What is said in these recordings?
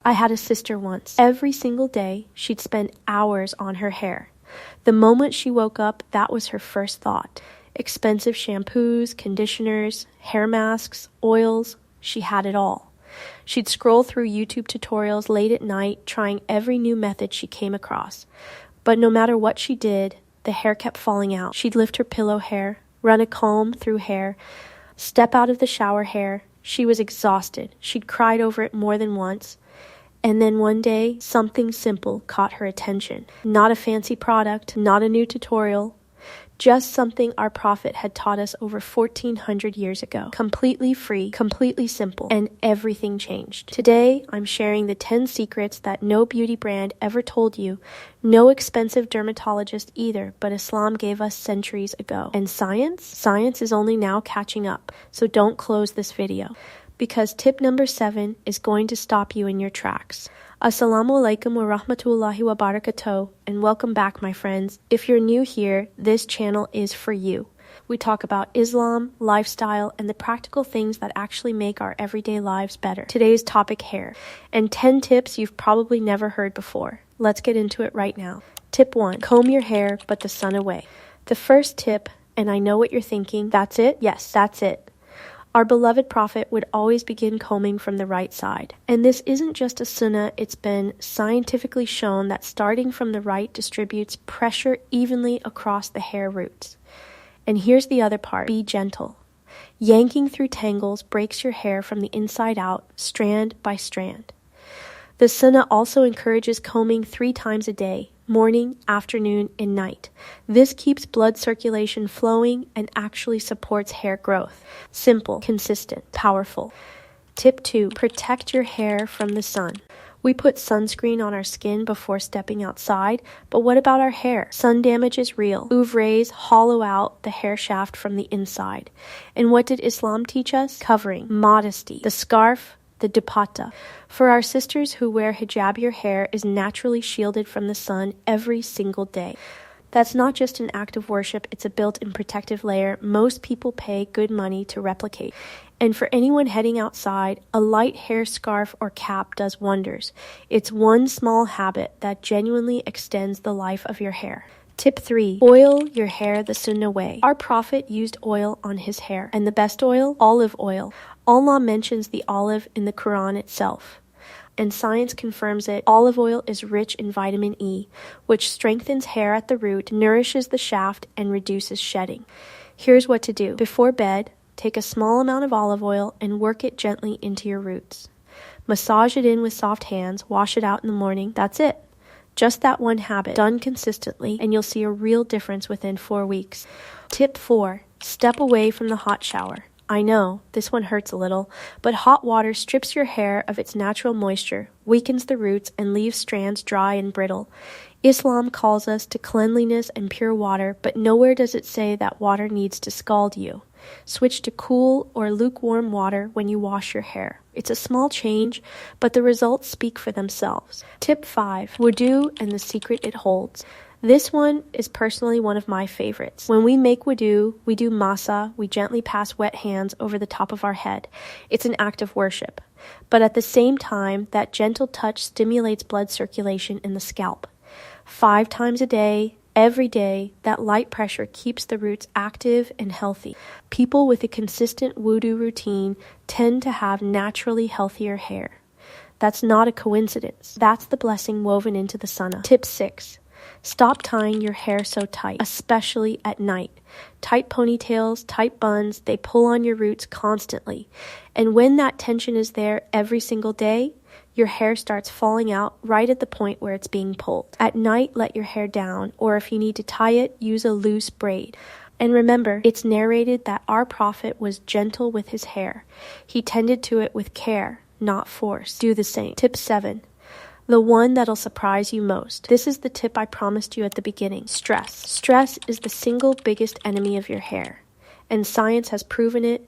I had a sister once. Every single day, she'd spend hours on her hair. The moment she woke up, that was her first thought. Expensive shampoos, conditioners, hair masks, oils, she had it all. She'd scroll through YouTube tutorials late at night, trying every new method she came across. But no matter what she did, the hair kept falling out. She'd lift her pillow hair, run a comb through hair, step out of the shower hair. She was exhausted. She'd cried over it more than once. And then one day, something simple caught her attention. Not a fancy product, not a new tutorial, just something our Prophet had taught us over 1400 years ago. Completely free, completely simple, and everything changed. Today, I'm sharing the 10 secrets that no beauty brand ever told you, no expensive dermatologist either, but Islam gave us centuries ago. And science? Science is only now catching up, so don't close this video, because tip number 7 is going to stop you in your tracks. Assalamu alaikum wa rahmatullahi wa barakatuh, and welcome back, my friends. If you're new here, this channel is for you. We talk about Islam, lifestyle, and the practical things that actually make our everyday lives better. Today's topic, hair, and 10 tips you've probably never heard before. Let's get into it right now. Tip 1, comb your hair, but the sun away. The first tip, and I know what you're thinking, that's it? Yes, that's it. Our beloved Prophet would always begin combing from the right side. And this isn't just a sunnah, it's been scientifically shown that starting from the right distributes pressure evenly across the hair roots. And here's the other part, be gentle. Yanking through tangles breaks your hair from the inside out, strand by strand. The sunnah also encourages combing 3 times a day, morning, afternoon, and night. This keeps blood circulation flowing and actually supports hair growth. Simple, consistent, powerful. Tip 2, protect your hair from the sun. We put sunscreen on our skin before stepping outside, but what about our hair? Sun damage is real. UV rays hollow out the hair shaft from the inside. And what did Islam teach us? Covering, modesty, the scarf, the dupatta. For our sisters who wear hijab, your hair is naturally shielded from the sun every single day. That's not just an act of worship, it's a built-in protective layer most people pay good money to replicate. And for anyone heading outside, a light hair scarf or cap does wonders. It's one small habit that genuinely extends the life of your hair. Tip 3, oil your hair the sunnah way. Our Prophet used oil on his hair, and the best oil? Olive oil. Allah mentions the olive in the Quran itself, and science confirms it. Olive oil is rich in vitamin E, which strengthens hair at the root, nourishes the shaft, and reduces shedding. Here's what to do. Before bed, take a small amount of olive oil and work it gently into your roots. Massage it in with soft hands, wash it out in the morning. That's it. Just that one habit, done consistently, and you'll see a real difference within 4 weeks. Tip 4, step away from the hot shower. I know, this one hurts a little, but hot water strips your hair of its natural moisture, weakens the roots, and leaves strands dry and brittle. Islam calls us to cleanliness and pure water, but nowhere does it say that water needs to scald you. Switch to cool or lukewarm water when you wash your hair. It's a small change, but the results speak for themselves. Tip 5, wudu and the secret it holds. This one is personally one of my favorites. When we make wudu, we do masa, we gently pass wet hands over the top of our head. It's an act of worship. But at the same time, that gentle touch stimulates blood circulation in the scalp. 5 times a day, every day, that light pressure keeps the roots active and healthy. People with a consistent wudu routine tend to have naturally healthier hair. That's not a coincidence. That's the blessing woven into the sunnah. Tip 6. Stop tying your hair so tight, especially at night. Tight ponytails, tight buns, they pull on your roots constantly. And when that tension is there every single day, your hair starts falling out right at the point where it's being pulled. At night, let your hair down, or if you need to tie it, use a loose braid. And remember, it's narrated that our Prophet was gentle with his hair. He tended to it with care, not force. Do the same. Tip 7. The one that'll surprise you most. This is the tip I promised you at the beginning. Stress. Stress is the single biggest enemy of your hair, and science has proven it.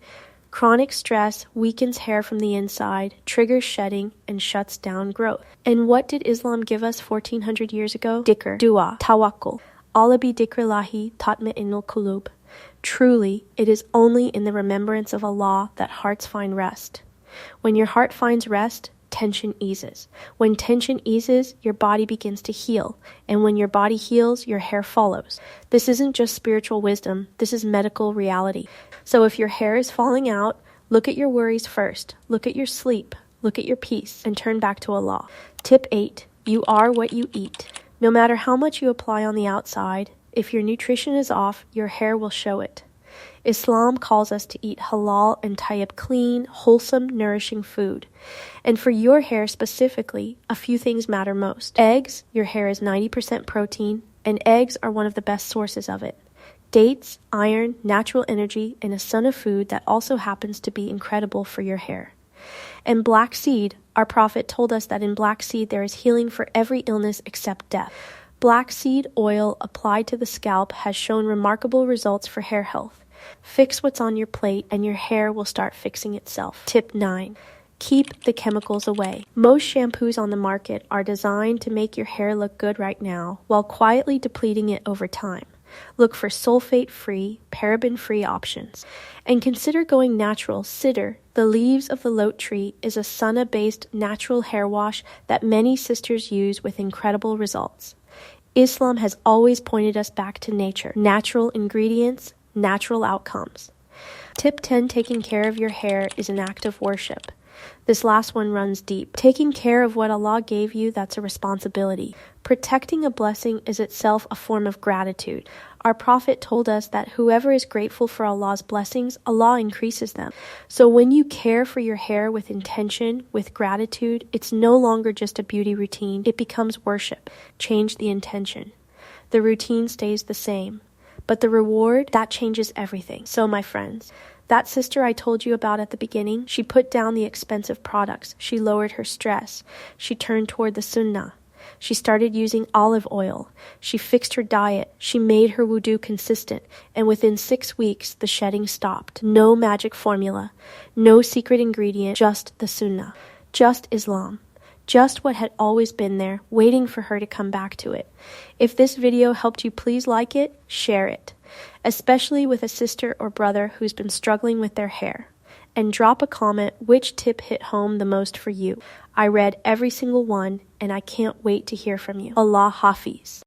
Chronic stress weakens hair from the inside, triggers shedding, and shuts down growth. And what did Islam give us 1400 years ago? Dhikr, dua, tawakkul. Ala bi dhikrillahi tatma'innul qulub. Truly, it is only in the remembrance of Allah that hearts find rest. When your heart finds rest, tension eases. When tension eases, your body begins to heal. And when your body heals, your hair follows. This isn't just spiritual wisdom, this is medical reality. So if your hair is falling out, look at your worries first. Look at your sleep. Look at your peace and turn back to Allah. Tip 8. You are what you eat. No matter how much you apply on the outside, if your nutrition is off, your hair will show it. Islam calls us to eat halal and tayyib, clean, wholesome, nourishing food. And for your hair specifically, a few things matter most. Eggs, your hair is 90% protein, and eggs are one of the best sources of it. Dates, iron, natural energy, and a Sunnah food that also happens to be incredible for your hair. And black seed, our Prophet told us that in black seed there is healing for every illness except death. Black seed oil applied to the scalp has shown remarkable results for hair health. Fix what's on your plate and your hair will start fixing itself. Tip 9. Keep the chemicals away. Most shampoos on the market are designed to make your hair look good right now while quietly depleting it over time. Look for sulfate-free, paraben-free options. And consider going natural. Sidr, the leaves of the lote tree, is a Sunnah-based natural hair wash that many sisters use with incredible results. Islam has always pointed us back to nature. Natural ingredients, natural outcomes. Tip 10. Taking care of your hair is an act of worship. This last one runs deep. Taking care of what Allah gave you, that's a responsibility. Protecting a blessing is itself a form of gratitude. Our Prophet told us that whoever is grateful for Allah's blessings, Allah increases them. So when you care for your hair with intention, with gratitude, it's no longer just a beauty routine. It becomes worship. Change the intention. The routine stays the same, but the reward, that changes everything. So my friends, that sister I told you about at the beginning, she put down the expensive products. She lowered her stress. She turned toward the Sunnah. She started using olive oil. She fixed her diet. She made her wudu consistent. And within 6 weeks, the shedding stopped. No magic formula. No secret ingredient. Just the Sunnah. Just Islam. Just what had always been there, waiting for her to come back to it. If this video helped you, please like it, share it. Especially with a sister or brother who's been struggling with their hair. And drop a comment which tip hit home the most for you. I read every single one, and I can't wait to hear from you. Allah Hafiz.